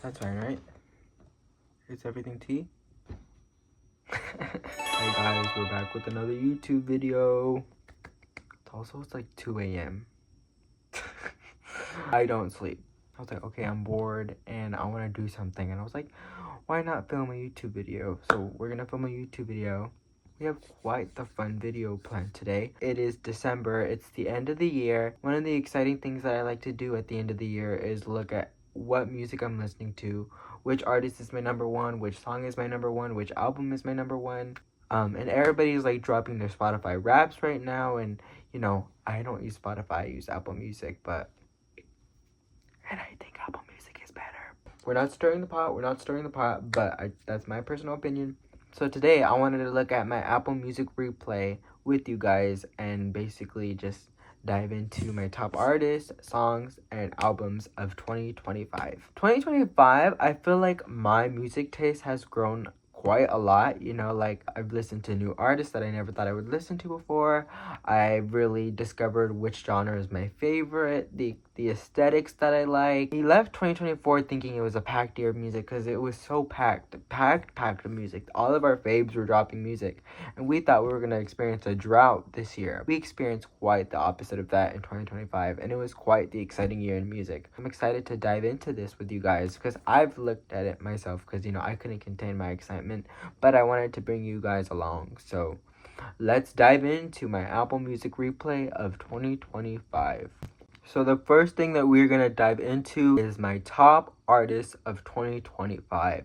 That's fine, right? Is everything tea? Hey guys, we're back with another YouTube video. It's like 2 a.m. I don't sleep. I was like, okay, I'm bored and I want to do something. And I was like, why not film a YouTube video? So we're going to film a YouTube video. We have quite the fun video planned today. It is December. It's the end of the year. One of the exciting things that I like to do at the end of the year is look at what music I'm listening to, which artist is my number one, which song is my number one, which album is my number one. And everybody's like dropping their Spotify raps right now. And, you know, I don't use Spotify, I use Apple Music, and I think Apple Music is better. We're not stirring the pot, but that's my personal opinion. So today I wanted to look at my Apple Music replay with you guys and basically just dive into my top artists, songs, and albums of 2025. 2025, I feel like my music taste has grown quite a lot. You know, like I've listened to new artists that I never thought I would listen to before. I really discovered which genre is my favorite, the aesthetics that I like. We left 2024 thinking it was a packed year of music because it was so packed of music. All of our faves were dropping music, and we thought we were going to experience a drought this year. We experienced quite the opposite of that in 2025, and it was quite the exciting year in music. I'm excited to dive into this with you guys because I've looked at it myself because, you know, I couldn't contain my excitement, but I wanted to bring you guys along. So let's dive into my Apple Music replay of 2025. So the first thing that we're going to dive into is my top artists of 2025.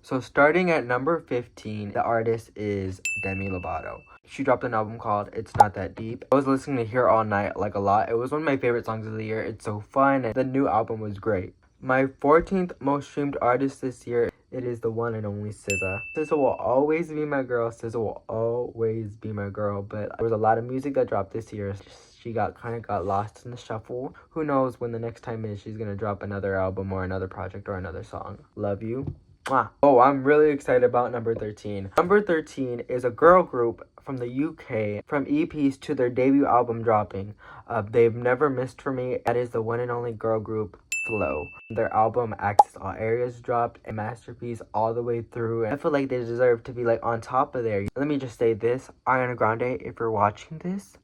So starting at number 15, the artist is Demi Lovato. She dropped an album called It's Not That Deep. I was listening to Here All Night like a lot. It was one of my favorite songs of the year. It's so fun and the new album was great. My 14th most streamed artist this year, it is the one and only SZA. SZA will always be my girl. SZA will always be my girl. But there was a lot of music that dropped this year. She kind of got lost in the shuffle. Who knows when the next time is she's going to drop another album or another project or another song. Love you. Mwah. Oh, I'm really excited about number 13. Number 13 is a girl group from the UK, from EPs to their debut album dropping. They've Never Missed For Me. That is the one and only girl group, Flow. Their album Access All Areas dropped, a masterpiece all the way through. I feel like they deserve to be like on top of there. Let me just say this, Ariana Grande, if you're watching this,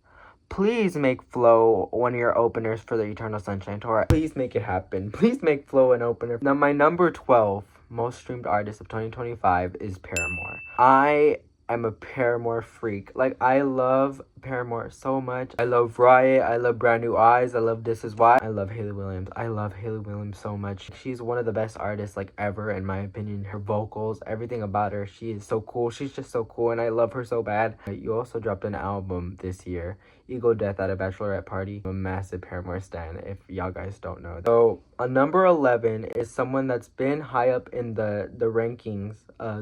please make Flow one of your openers for the Eternal Sunshine Tour. Please make it happen. Please make Flow an opener. Now my number 12 most streamed artist of 2025 is Paramore. I am a Paramore freak. Like, I love Paramore so much. I love Riot. I love Brand New Eyes. I love This Is Why. I love Hayley Williams. I love Hayley Williams so much. She's one of the best artists, like, ever, in my opinion. Her vocals, everything about her. She is so cool. She's just so cool, and I love her so bad. You also dropped an album this year, Ego Death at a Bachelorette Party. I'm a massive Paramore stan, if y'all guys don't know. So, number 11 is someone that's been high up in the rankings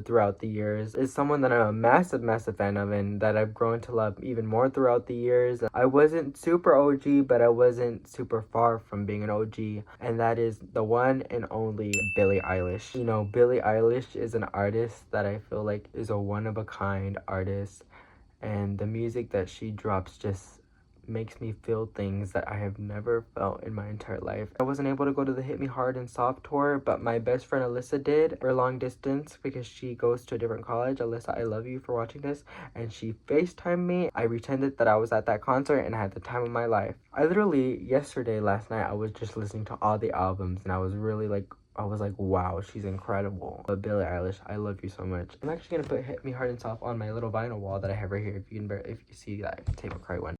throughout the years. Is someone that I'm a massive fan of and that I've grown to love even more throughout the years. I wasn't super OG, but I wasn't super far from being an OG, and that is the one and only Billie Eilish. You know, Billie Eilish is an artist that I feel like is a one-of-a-kind artist, and the music that she drops just makes me feel things that I have never felt in my entire life. I wasn't able to go to the Hit Me Hard and Soft tour, but my best friend Alyssa did for long distance because she goes to a different college. Alyssa, I love you for watching this. And she FaceTimed me. I pretended that I was at that concert and I had the time of my life. I literally, last night, I was just listening to all the albums and I was really like, wow, she's incredible. But Billie Eilish, I love you so much. I'm actually gonna put Hit Me Hard and Soft on my little vinyl wall that I have right here. If you can see that, I can take a cry one.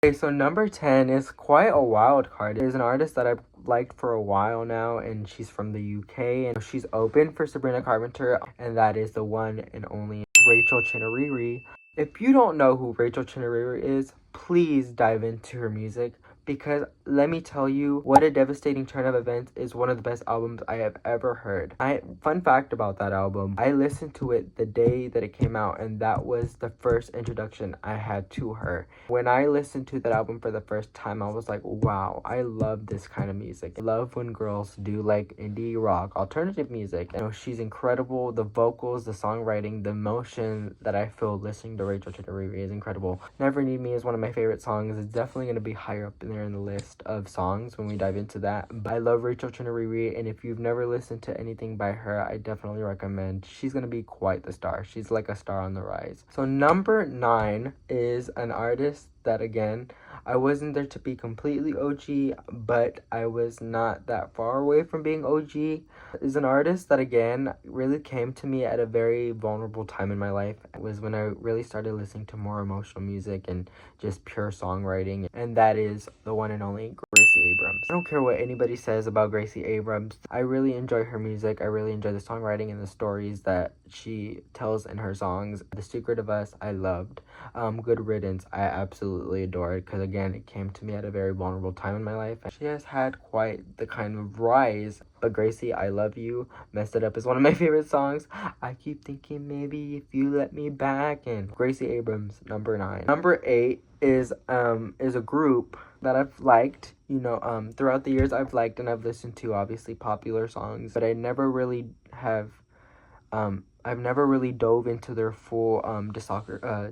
Okay, so number 10 is quite a wild card. It is an artist that I've liked for a while now, and she's from the UK, and she's open for Sabrina Carpenter, and that is the one and only Rachel Chinouriri. If you don't know who Rachel Chinouriri is, please dive into her music, because let me tell you, What a Devastating Turn of Events is one of the best albums I have ever heard. Fun fact about that album, I listened to it the day that it came out, and that was the first introduction I had to her. When I listened to that album for the first time, I was like, wow, I love this kind of music. I love when girls do like indie rock, alternative music. You know, she's incredible. The vocals, the songwriting, the emotion that I feel listening to Rachel Chinouriri is incredible. Never Need Me is one of my favorite songs. It's definitely going to be higher up in earlier in the list of songs when we dive into that. But I love Rachel Chinouriri, and if you've never listened to anything by her, I definitely recommend. She's gonna be quite the star. She's like a star on the rise. So number 9 is an artist that, again, I wasn't there to be completely OG, but I was not that far away from being OG. Is an artist that, again, really came to me at a very vulnerable time in my life. It was when I really started listening to more emotional music and just pure songwriting, and that is the one and only Gracie Abrams. I don't care what anybody says about Gracie Abrams. I really enjoy her music. I really enjoy the songwriting and the stories that she tells in her songs. The Secret of Us, I loved. Good Riddance, I absolutely adored, because again, it came to me at a very vulnerable time in my life. She has had quite the kind of rise. But Gracie, I Love You, Messed It Up is one of my favorite songs. I keep thinking maybe if you let me back. And Gracie Abrams, number 9. Number 8 is a group that I've liked, throughout the years. I've liked and I've listened to obviously popular songs, but I never really have I've never really dove into their full discography,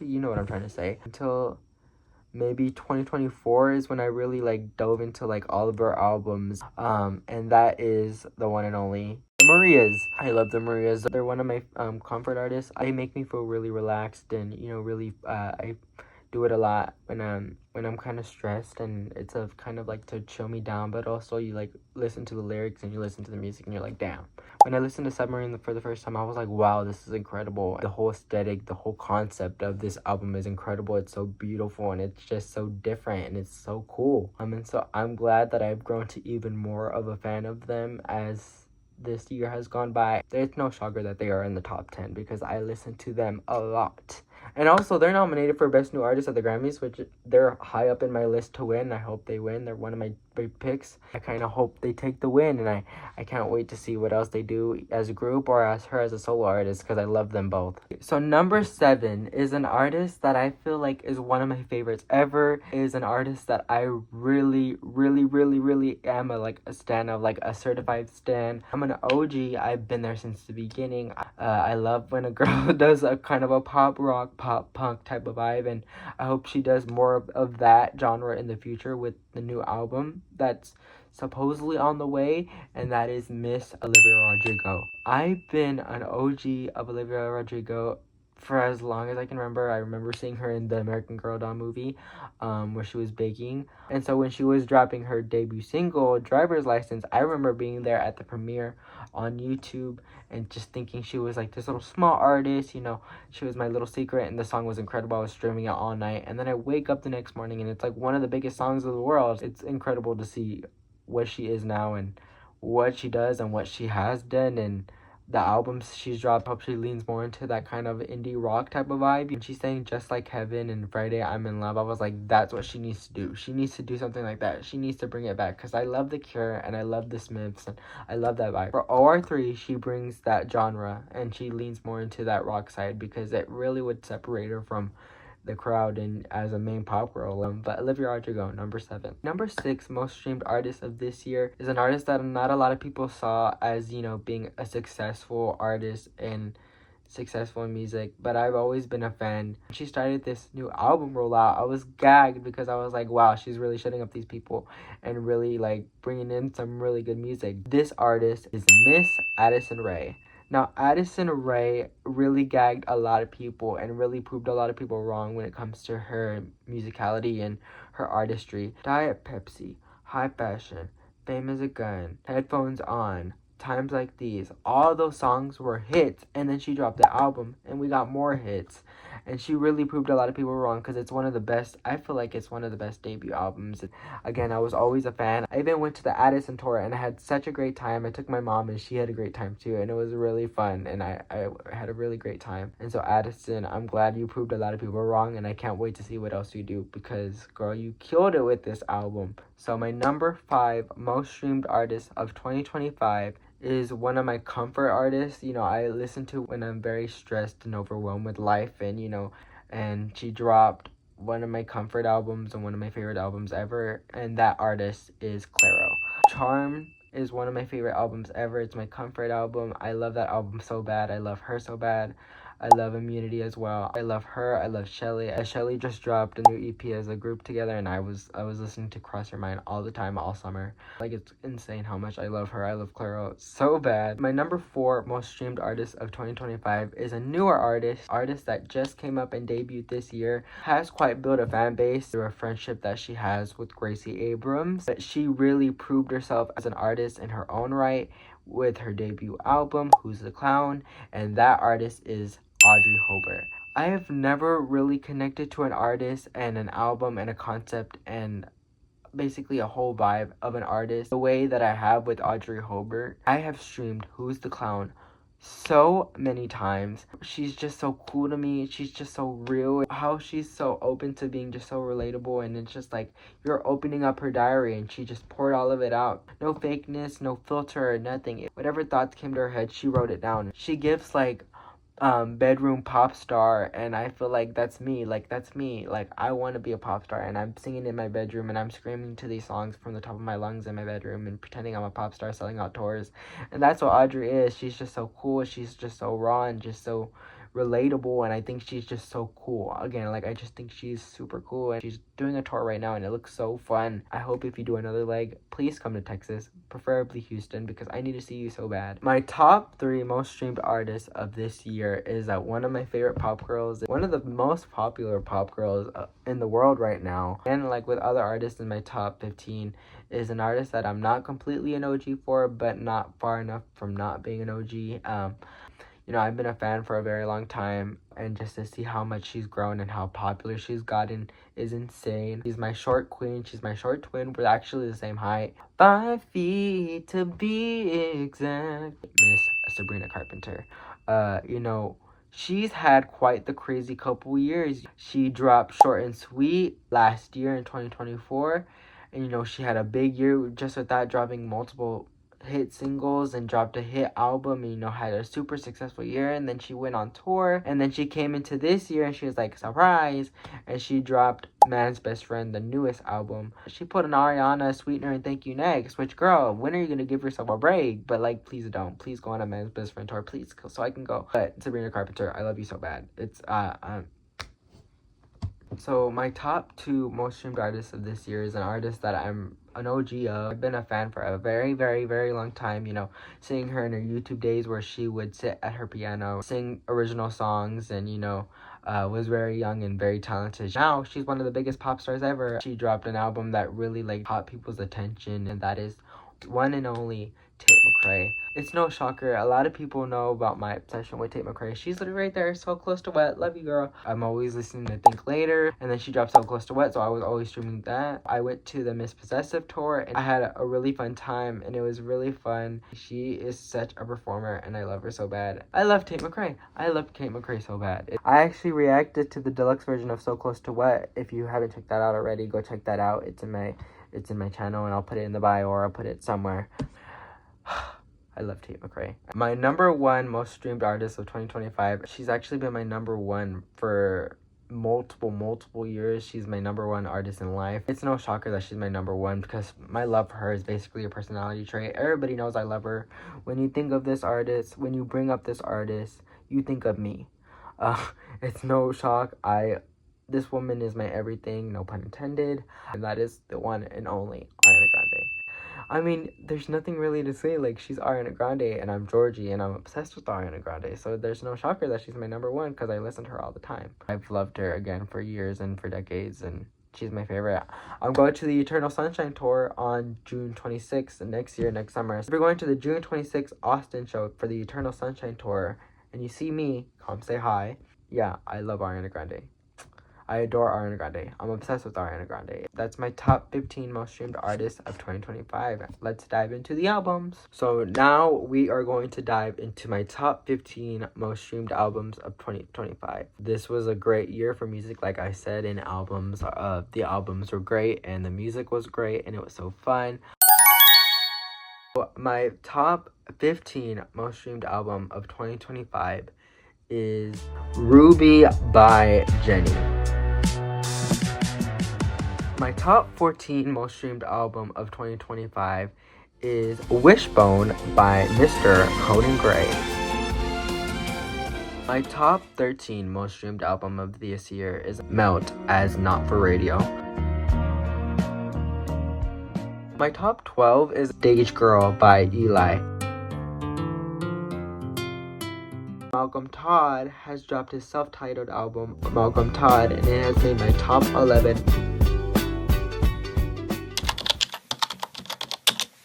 you know what I'm trying to say, until maybe 2024 is when I really dove into all of her albums, and that is the one and only the Marias. I love the Marias. They're one of my comfort artists. They make me feel really relaxed, and really I do it a lot when I'm kind of stressed, and it's a kind of to chill me down, but also you listen to the lyrics and you listen to the music and you're like, damn. When I listened to Submarine for the first time, I was like, wow, this is incredible. The whole aesthetic, the whole concept of this album is incredible. It's so beautiful and it's just so different and it's so cool. And so I'm glad that I've grown to even more of a fan of them as this year has gone by. It's no shocker that they are in the top 10 because I listen to them a lot. And also, they're nominated for Best New Artist at the Grammys, which they're high up in my list to win. I hope they win. They're one of my big picks. I kind of hope they take the win, and I can't wait to see what else they do as a group or as her as a solo artist, because I love them both. So number 7 is an artist that I feel like is one of my favorites ever. Is an artist that I really, really, really, really am a stan of, a certified stan. I'm an OG. I've been there since the beginning. I love when a girl does a kind of a pop rock, pop punk type of vibe, and I hope she does more of that genre in the future with the new album that's supposedly on the way, and that is Miss Olivia Rodrigo. I've been an OG of Olivia Rodrigo for as long as I can remember. I remember seeing her in the American Girl doll movie, where she was baking. And so when she was dropping her debut single, Driver's License, I remember being there at the premiere on YouTube and just thinking she was this little small artist, she was my little secret, and the song was incredible. I was streaming it all night, and then I wake up the next morning and it's one of the biggest songs of the world. It's incredible to see what she is now and what she does and what she has done, and the albums she's dropped. Hope she leans more into that kind of indie rock type of vibe. And she's saying Just Like Heaven and Friday I'm in Love. I was like, that's what she needs to do. She needs to do something like that. She needs to bring it back, because I love The Cure and I love The Smiths and I love that vibe. For OR3, she brings that genre and she leans more into that rock side, because it really would separate her from the crowd and as a main pop girl. But Olivia Rodrigo, number 7. Number 6 most streamed artist of this year is an artist that not a lot of people saw as being a successful artist and successful in music, but I've always been a fan. When she started this new album rollout, I was gagged, because I was like, wow, she's really shutting up these people and really bringing in some really good music. This artist is Miss Addison Rae. Now, Addison Rae really gagged a lot of people and really proved a lot of people wrong when it comes to her musicality and her artistry. Diet Pepsi, High Fashion, Fame as a Gun, Headphones On, Times Like These, all those songs were hits, and then she dropped the album and we got more hits, and she really proved a lot of people wrong, because it's one of the best. I feel like it's one of the best debut albums. Again, I was always a fan. I even went to the Addison tour and I had such a great time. I took my mom and she had a great time too, and it was really fun, and I had a really great time. And so Addison, I'm glad you proved a lot of people wrong, and I can't wait to see what else you do, because girl, you killed it with this album. So my number 5 most streamed artist of 2025 is one of my comfort artists. I listen to when I'm very stressed and overwhelmed with life, and and she dropped one of my comfort albums and one of my favorite albums ever, and that artist is Clairo. Charm is one of my favorite albums ever. It's my comfort album. I love that album so bad. I love her so bad. I love Immunity as well. I love her. I love Shelly. Shelly just dropped a new EP as a group together, and I was listening to Cross Your Mind all the time, all summer. Like, it's insane how much I love her. I love Clairo so bad. My number 4 most streamed artist of 2025 is a newer artist that just came up and debuted this year. Has quite built a fan base through a friendship that she has with Gracie Abrams. But she really proved herself as an artist in her own right with her debut album, Who's the Clown, and that artist is Audrey Hobart. I have never really connected to an artist and an album and a concept and basically a whole vibe of an artist the way that I have with Audrey Hobart. I have streamed Who's the Clown so many times. She's just so cool to me. She's just so real. How she's so open to being just so relatable, and it's just like you're opening up her diary and she just poured all of it out. No fakeness, no filter or nothing. Whatever thoughts came to her head, she wrote it down. She gives like bedroom pop star, and I feel like that's me. Like, I want to be a pop star, and I'm singing in my bedroom and I'm screaming to these songs from the top of my lungs in my bedroom and pretending I'm a pop star selling out tours. And that's what Audrey is. She's just so cool. She's just so raw and just so relatable, and I think she's just so cool. Again, like, I just think she's super cool, and she's doing a tour right now and it looks so fun. I hope if you do another leg, please come to Texas, preferably Houston, because I need to see you so bad. My top 3 most streamed artists of this year is one of my favorite pop girls, one of the most popular pop girls in the world right now, and like with other artists in my top 15, is an artist that I'm not completely an OG for, but not far enough from not being an OG. You know, I've been a fan for a very long time, and just to see how much she's grown and how popular she's gotten is insane. She's my short queen. She's my short twin. We're actually the same height. 5 feet to be exact. Miss Sabrina Carpenter. You know, she's had quite the crazy couple years. She dropped Short and Sweet last year in 2024. And, you know, she had a big year just with that, dropping multiple hit singles and dropped a hit album, and, you know, had a super successful year. And then she went on tour, and then she came into this year and she was like, surprise, and she dropped Man's Best Friend, the newest album. She put an Ariana, Sweetener, and Thank You Next, which, girl, when are you gonna give yourself a break? But like, please don't. Please go on a Man's Best Friend tour, please, so I can go. But Sabrina Carpenter, I love you so bad. It's so my top 2 most streamed artists of this year is an artist that I'm an OG of. I've been a fan for a very, very, very long time, you know, seeing her in her YouTube days where she would sit at her piano, sing original songs, and, you know, was very young and very talented. Now, she's one of the biggest pop stars ever. She dropped an album that really, like, caught people's attention, and that is one and only Tate McRae. It's no shocker. A lot of people know about my obsession with Tate McRae. She's literally right there, So Close to Wet. Love you, girl. I'm always listening to Think Later, and then she dropped So Close to Wet, so I was always streaming that. I went to the Miss Possessive tour, and I had a really fun time, and it was really fun. She is such a performer, and I love her so bad. I love Tate McRae. I love Tate McRae so bad. I actually reacted to the deluxe version of So Close to Wet. If you haven't checked that out already, go check that out. It's in my channel, and I'll put it in the bio, or I'll put it somewhere. I love Tate McRae. My number 1 most streamed artist of 2025. She's actually been my number 1 for multiple years. She's my number 1 artist in life. It's no shocker that she's my number 1, because my love for her is basically a personality trait. Everybody knows I love her. When you think of this artist, when you bring up this artist, you think of me. It's no shock. This woman is my everything, no pun intended, and that is the one and only Ariana Grande. I mean, there's nothing really to say. Like, she's Ariana Grande, and I'm Georgie, and I'm obsessed with Ariana Grande. So there's no shocker that she's my number 1, because I listen to her all the time. I've loved her, again, for years and for decades, and she's my favorite. I'm going to the Eternal Sunshine Tour on June 26th next summer. So if you're going to the June 26th Austin show for the Eternal Sunshine Tour, and you see me, come say hi. Yeah, I love Ariana Grande. I adore Ariana Grande. I'm obsessed with Ariana Grande. That's my top 15 most streamed artists of 2025. Let's dive into the albums. So now we are going to dive into my top 15 most streamed albums of 2025. This was a great year for music, like I said, in albums. The albums were great, and the music was great, and it was so fun. My top 15 most streamed album of 2025 is Ruby by Jennie. My top 14 most streamed album of 2025 is Wishbone by Mr. Conan Gray. My top 13 most streamed album of this year is Melt as Not for Radio. My top 12 is Stage Girl by Eli. Malcolm Todd has dropped his self-titled album, Malcolm Todd, and it has made my top 11.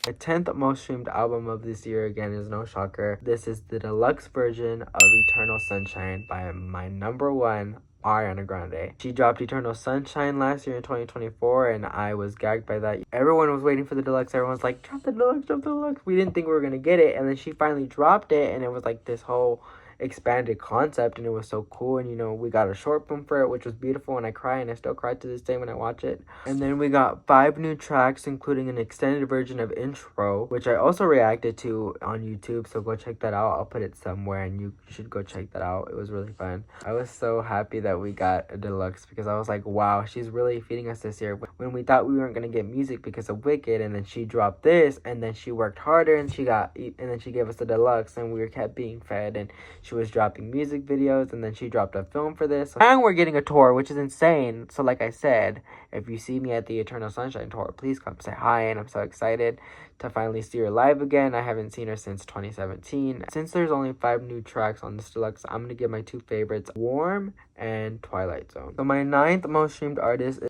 The 10th most streamed album of this year, again, is no shocker. This is the deluxe version of Eternal Sunshine by my number one, Ariana Grande. She dropped Eternal Sunshine last year in 2024, and I was gagged by that. Everyone was waiting for the deluxe. Everyone's like, drop the deluxe, drop the deluxe. We didn't think we were going to get it, and then she finally dropped it, and it was like this whole expanded concept, and it was so cool. And you know, we got a short film for it, which was beautiful, and I cry, and I still cry to this day when I watch it. And then we got 5 new tracks, including an extended version of Intro, which I also reacted to on YouTube, so go check that out. I'll put it somewhere, and you should go check that out. It was really fun. I was so happy that we got a deluxe, because I was like, wow, she's really feeding us this year, when we thought we weren't going to get music because of Wicked, and then she dropped this, and then she worked harder, and then she gave us the deluxe, and we kept being fed, and she was dropping music videos, and then she dropped a film for this. And we're getting a tour, which is insane. So like I said, if you see me at the Eternal Sunshine tour, please come say hi, and I'm so excited to finally see her live again. I haven't seen her since 2017. Since there's only 5 new tracks on this deluxe, I'm going to give my 2 favorites, Warm and Twilight Zone. So my 9th most streamed artist,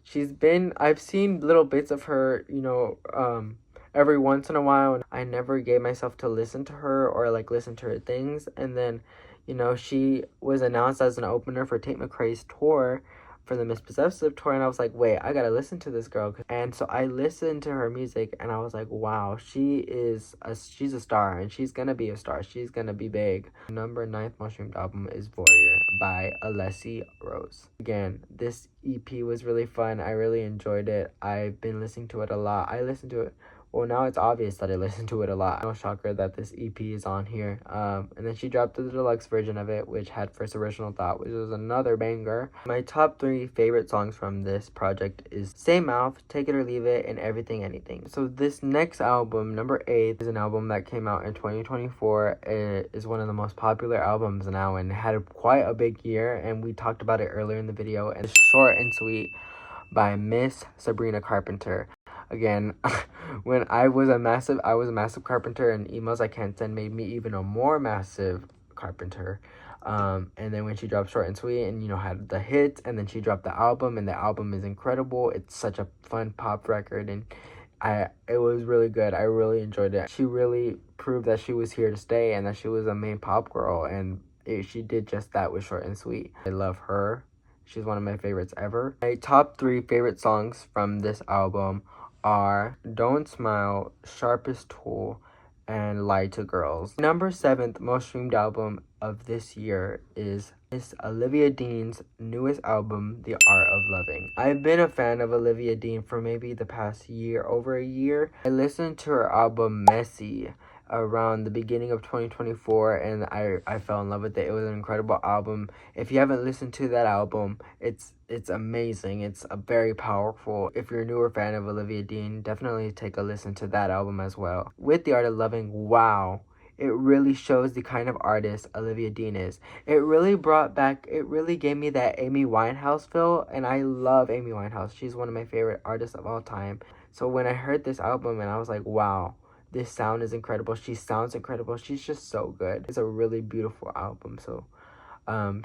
I've seen little bits of her, every once in a while, and I never gave myself to listen to her or like listen to her things. And then, she was announced as an opener for Tate McRae's tour, for the Miss Possessive tour, and I was like, wait, I gotta listen to this girl. And so I listened to her music, and I was like, wow, she's a star, and she's gonna be a star. She's gonna be big. Number 9th most streamed album is Voyeur by Alessi Rose. Again, this EP was really fun. I really enjoyed it. I've been listening to it a lot. I listened to it. Well, now it's obvious that I listen to it a lot. No shocker that this EP is on here. And then she dropped the deluxe version of it, which had First Original Thought, which was another banger. My top 3 favorite songs from this project is Same Mouth, Take It or Leave It, and Everything Anything. So this next album, number 8, is an album that came out in 2024. It is one of the most popular albums now, and had quite a big year, and we talked about it earlier in the video. And it's Short and Sweet by Miss Sabrina Carpenter. Again, when I was a massive Carpenter, and Emails I Can't Send made me even a more massive Carpenter. And then when she dropped Short and Sweet, and had the hits, and then she dropped the album, and the album is incredible. It's such a fun pop record, and it was really good. I really enjoyed it. She really proved that she was here to stay, and that she was a main pop girl, and she did just that with Short and Sweet. I love her. She's one of my favorites ever. My top 3 favorite songs from this album are Don't Smile, Sharpest Tool, and Lie to Girls. Number 7th most streamed album of this year is Miss Olivia Dean's newest album, The Art of Loving. I've been a fan of Olivia Dean for maybe the past year, over a year. I listened to her album Messy around the beginning of 2024, and I fell in love with it. It was an incredible album. If you haven't listened to that album, it's amazing. It's a very powerful. If you're a newer fan of Olivia Dean, definitely take a listen to that album as well. With The Art of Loving, wow, it really shows the kind of artist Olivia Dean is. It really gave me that Amy Winehouse feel, and I love Amy Winehouse. She's one of my favorite artists of all time. So when I heard this album, and I was like, wow, this sound is incredible. She sounds incredible. She's just so good. It's a really beautiful album. So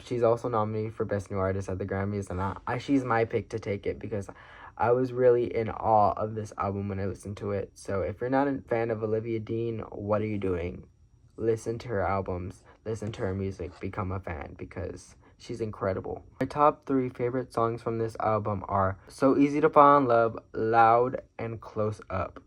she's also nominated for Best New Artist at the Grammys, and she's my pick to take it, because I was really in awe of this album when I listened to it. So if you're not a fan of Olivia Dean, what are you doing? Listen to her albums, listen to her music, become a fan, because she's incredible. My top 3 favorite songs from this album are So Easy to Fall in Love, Loud, and Close Up.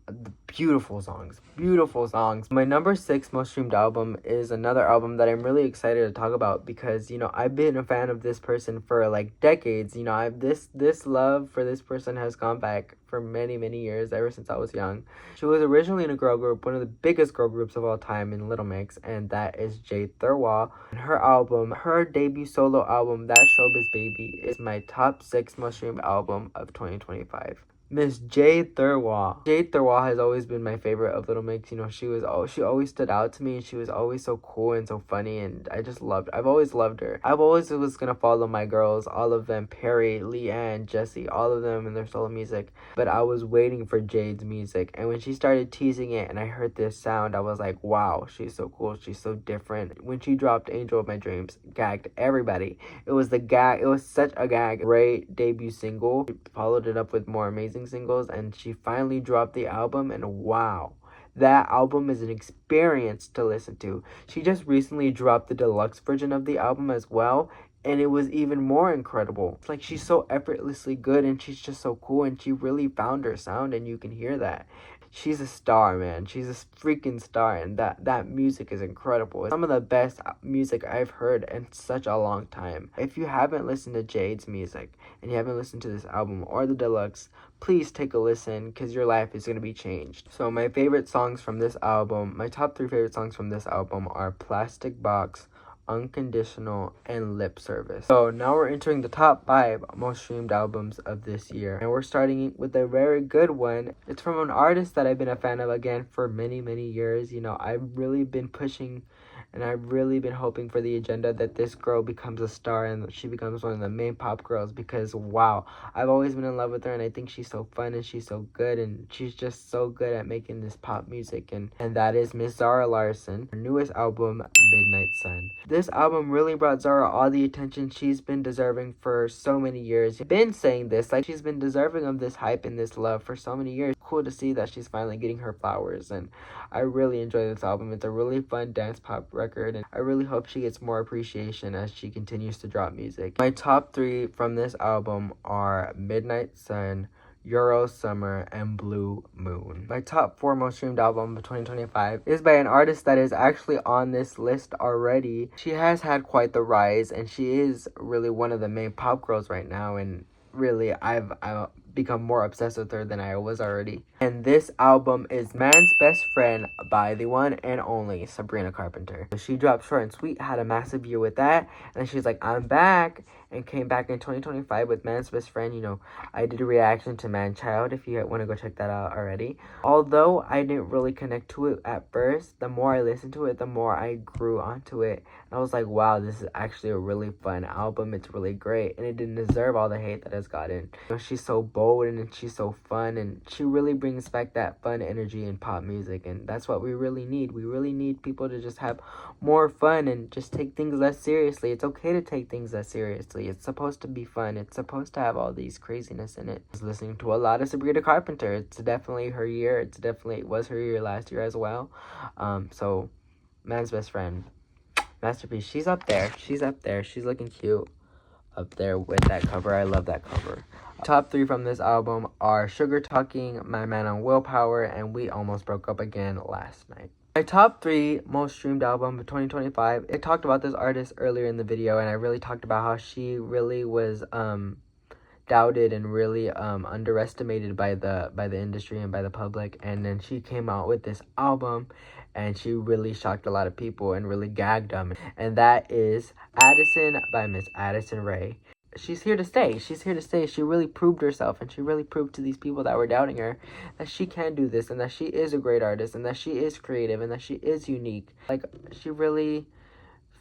Beautiful songs. Beautiful songs. My number 6 most streamed album is another album that I'm really excited to talk about, because, I've been a fan of this person for like decades. This love for this person has gone back for many, many years, ever since I was young. She was originally in a girl group, one of the biggest girl groups of all time, in Little Mix, and that is Jade Thirlwall. And her debut solo album, That Showbiz Baby, is my top 6 most streamed album of 2025. Miss Jade Thirlwall. Jade Thirlwall has always been my favorite of Little Mix. You know, she always stood out to me, and she was always so cool and so funny, and I've always loved her. I've always was gonna follow my girls, all of them, Perry, Leanne, Jessie, all of them in their solo music. But I was waiting for Jade's music, and when she started teasing it and I heard this sound, I was like, wow, she's so cool, she's so different. When she dropped Angel of My Dreams, gagged everybody. It was such a gag. Great debut single. She followed it up with more amazing singles, and she finally dropped the album, and wow, that album is an experience to listen to. She just recently dropped the deluxe version of the album as well, and it was even more incredible. It's like she's so effortlessly good, and she's just so cool, and she really found her sound, and you can hear that. She's a star, man. She's a freaking star, and that music is incredible. It's some of the best music I've heard in such a long time. If you haven't listened to Jade's music and you haven't listened to this album or the deluxe, please take a listen, because your life is going to be changed. So my favorite songs from this album, my top 3 favorite songs from this album are Plastic Box, Unconditional, and Lip Service. So now we're entering the top 5 most streamed albums of this year, and we're starting with a very good one. It's from an artist that I've been a fan of again for many years. You know, I've really been pushing and I've really been hoping for the agenda that this girl becomes a star and she becomes one of the main pop girls, because wow, I've always been in love with her, and I think she's so fun and she's so good, and she's just so good at making this pop music, and that is Miss Zara Larsson. Her newest album, Midnight Sun. This album really brought Zara all the attention she's been deserving for so many years. I've been saying this, like, she's been deserving of this hype and this love for so many years. Cool to see that she's finally getting her flowers, and I really enjoy this album. It's a really fun dance pop record, and I really hope she gets more appreciation as she continues to drop music. My top 3 from this album are Midnight Sun, Euro Summer, and Blue Moon. My top 4 most streamed album of 2025 is by an artist that is actually on this list already. She has had quite the rise, and she is really one of the main pop girls right now, and really I've become more obsessed with her than I was already. And this album is Man's Best Friend by the one and only Sabrina Carpenter. So she dropped Short and Sweet, had a massive year with that, and she's like, I'm back, and came back in 2025 with Man's Best Friend. You know, I did a reaction to Man Child, if you want to go check that out already. Although I didn't really connect to it at first, the more I listened to it, the more I grew onto it. And I was like, wow, this is actually a really fun album. It's really great, and it didn't deserve all the hate that it's gotten. You know, she's so bold, and she's so fun, and she really brings back that fun energy in pop music, and that's what we really need. We really need people to just have more fun and just take things less seriously. It's okay to take things less seriously. It's supposed to be fun. It's supposed to have all these craziness in it. I was listening to a lot of Sabrina Carpenter. It's definitely her year. It was her year last year as well. So Man's Best Friend, masterpiece. She's up there. She's looking cute up there with that cover. I love that cover. Top 3 from this album are Sugar Talking, My Man on Willpower, and We Almost Broke Up Again Last Night. My top 3 most streamed album of 2025. I talked about this artist earlier in the video, and I really talked about how she really was doubted and really underestimated by the industry and by the public, and then she came out with this album and she really shocked a lot of people and really gagged them, and that is Addison by Miss Addison Rae. She's here to stay. She really proved herself, and she really proved to these people that were doubting her that she can do this, and that she is a great artist, and that she is creative, and that she is unique. Like, she really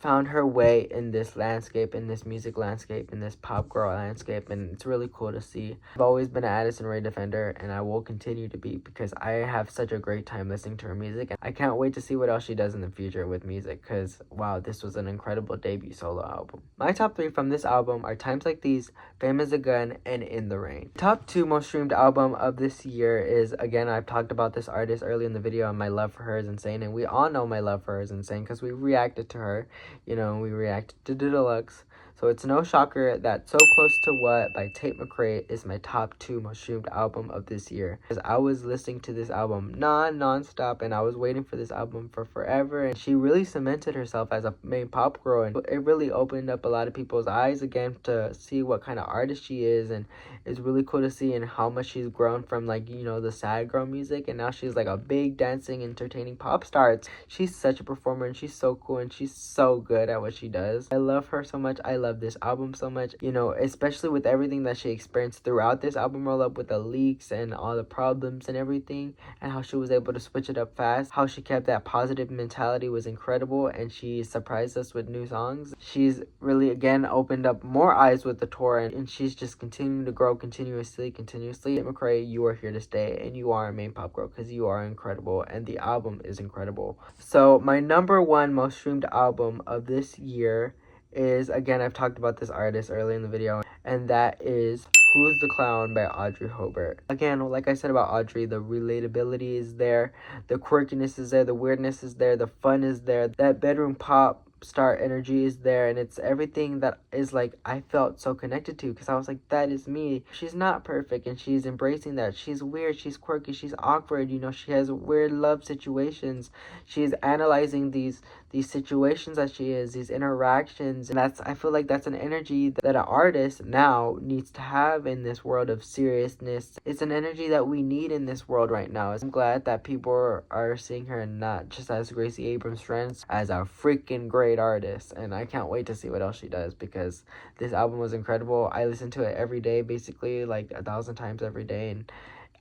found her way in this landscape, in this music landscape, in this pop girl landscape, and it's really cool to see. I've always been an Addison Rae defender, and I will continue to be, because I have such a great time listening to her music, and I can't wait to see what else she does in the future with music, because wow, this was an incredible debut solo album. My top 3 from this album are Times Like These, Fame Is a Gun, and In the Rain. Top 2 most streamed album of this year is, again, I've talked about this artist early in the video, and my love for her is insane, and we all know my love for her is insane because we reacted to her. You know, we reacted to the deluxe. So it's no shocker that So Close to What by Tate McRae is my top 2 most streamed album of this year. Because I was listening to this album non-stop, and I was waiting for this album for forever. And she really cemented herself as a main pop girl. And it really opened up a lot of people's eyes again to see what kind of artist she is. And it's really cool to see and how much she's grown from, like, you know, the sad girl music. And now she's like a big dancing, entertaining pop star. She's such a performer, and she's so cool, and she's so good at what she does. I love her so much. I love love this album so much, you know, especially with everything that she experienced throughout this album roll up with the leaks and all the problems and everything, and how she was able to switch it up fast. How she kept that positive mentality was incredible, and she surprised us with new songs. She's really again opened up more eyes with the tour, and she's just continuing to grow continuously. Tate McRae, you are here to stay, and you are a main pop girl because you are incredible, and the album is incredible. So my number one most streamed album of this year is, again, I've talked about this artist earlier in the video, and that is Who's the Clown by Audrey Hobart. Again, like I said about Audrey, the relatability is there, the quirkiness is there, the weirdness is there, the fun is there, that bedroom pop star energy is there, and it's everything that is like I felt so connected to, because I was like, that is me. She's not perfect, and she's embracing that. She's weird, she's quirky, she's awkward, you know, she has weird love situations. She's analyzing these situations that she is, these interactions, and I feel like that's an energy that an artist now needs to have in this world of seriousness. It's an energy that we need in this world right now. I'm glad that people are seeing her not just as Gracie Abrams' friends, as a freaking great artist, and I can't wait to see what else she does, because this album was incredible. I listen to it every day, basically like 1,000 times every day, and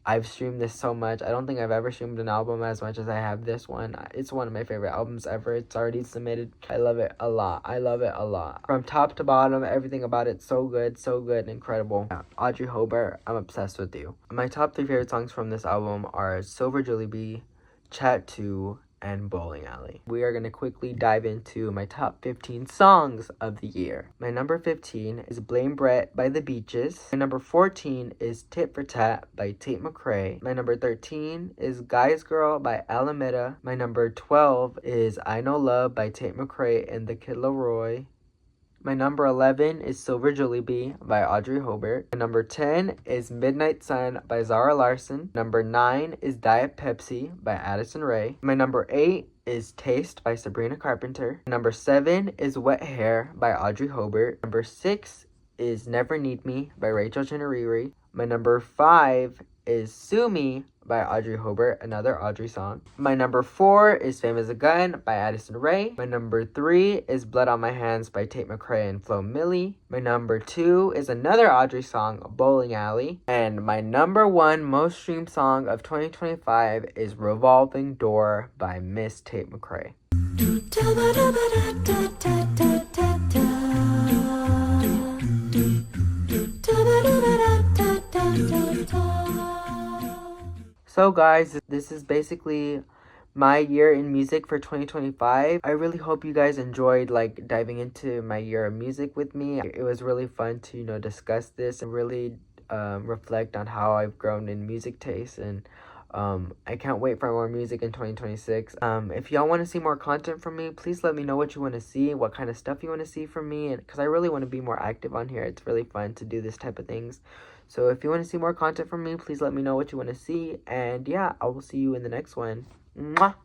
I've streamed this so much. I don't think I've ever streamed an album as much as I have this one. It's one of my favorite albums ever. It's already submitted. I love it a lot. I love it a lot. From top to bottom, everything about it so good and incredible. Yeah, Audrey Hobart, I'm obsessed with you. My top 3 favorite songs from this album are Silver Juleebee, Chat 2, and Bowling Alley. We are going to quickly dive into my top 15 songs of the year. My number 15 is Blame Brett by The Beaches. My number 14 is Tit for Tat by Tate McRae. My number 13 is Guy's Girl by Alameda. My number 12 is I Know Love by Tate McRae and The Kid Laroi. My number 11 is Silver Juleebee by Audrey Hobart. My number 10 is Midnight Sun by Zara Larsson. Number 9 is Diet Pepsi by Addison Rae. My number 8 is Taste by Sabrina Carpenter. Number 7 is Wet Hair by Audrey Hobart. Number 6 is Never Need Me by Rachel Chinariri. My number 5 is Sue Me by Audrey Hobart, another Audrey song. My number 4 is Fame as a Gun by Addison Rae. My number 3 is Blood on My Hands by Tate McRae and Flo Milli. My number 2 is another Audrey song, Bowling Alley. And my number 1 most streamed song of 2025 is Revolving Door by Miss Tate McRae. So guys, this is basically my year in music for 2025. I really hope you guys enjoyed like diving into my year of music with me. It was really fun to, you know, discuss this and really reflect on how I've grown in music taste, and I can't wait for more music in 2026. If y'all want to see more content from me, please let me know what you want to see, what kind of stuff you want to see from me, and because I really want to be more active on here. It's really fun to do this type of things. So if you want to see more content from me, please let me know what you want to see, and yeah, I will see you in the next one. Mwah!